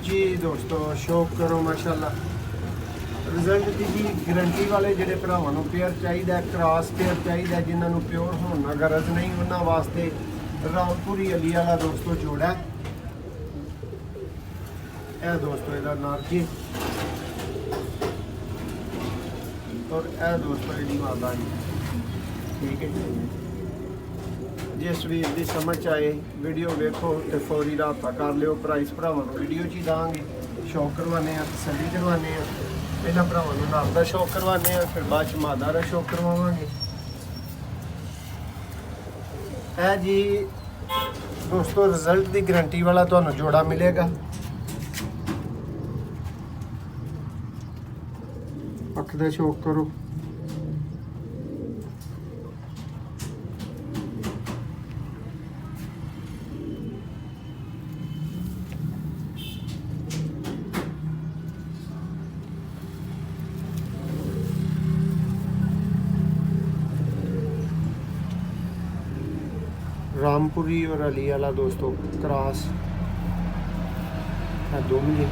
जी दोस्तों शौक करो माशाल्लाह रिजल्ट की जी गारंटी वाले ਜਿਹੜੇ ਭਰਾਵਾਂ ਨੂੰ पेयर चाहिए क्रॉस पेयर चाहिए जिन्होंने प्योर होना गरज नहीं उन्होंने वास्ते रामपुरी अली वाला दोस्तों जोड़ा है दोस्तों ਇਹਦਾ नारजी और यह दोस्तों ਇਹਦੀ माता जी ठीक है जिस वीर की समझ आए वीडियो वेखो तो फौरी रब्ता कर लियो प्राइस भरावां नूं वीडियो च ही दांगे शौक करवाने तसल्ली करवाने पहला भरावां नूं नाम दा शौक करवाने फिर बाद च मादा दा शौक करवावांगे है जी दोस्तों रिजल्ट की गारंटी वाला तुहानूं जोड़ा मिलेगा अख दा शौक करो रामपुरी और अली वाला दोस्तों क्रॉस है दोनों जी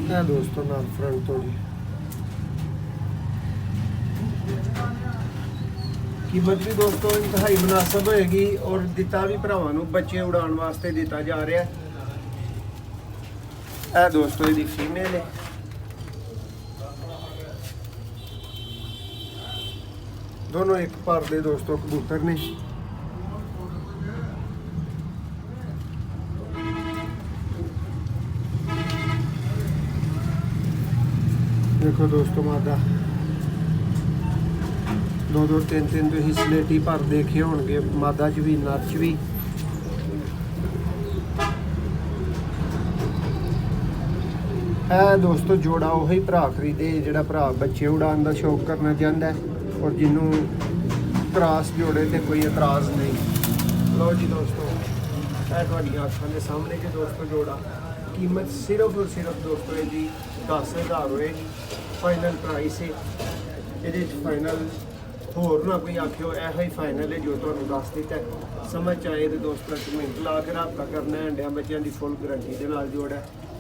है दोस्तों नाल फ्रंट तो जी कीमत भी दोस्तों इंतहाई मुनासिब होएगी और दिता भी भरावां नूं बच्चे उड़ाउण वास्ते दिता जा रहा है दोस्तों इसकी फीमेल है दोनों एक पर दे दोस्तों कबूतर ने देखो दोस्तों मादा दो तीन तो ही स्लेटी पर देखे होंगे मादा च भी नर च भी है दोस्तों जोड़ा उही भरा खरीदे जिहड़ा भरा बच्चे उड़ाने का शौक करना चाहता है और जिन्हों क्रॉस जोड़े तो कोई एतराज़ नहीं लो जी दोस्तों है अखां के सामने के दोस्तों जोड़ा कीमत सिर्फ और सिर्फ दोस्तों जी 10,000 होएगी फाइनल प्राइस है ये फाइनल होर ना कोई आखियो यह ही फाइनल है जो तुहानूं दस दिता है समझ आए तो दोस्तों कमेंट ला के रब्ता करना है अंडिया बच्चों की फुल गारंटी के नाल जोड़ा है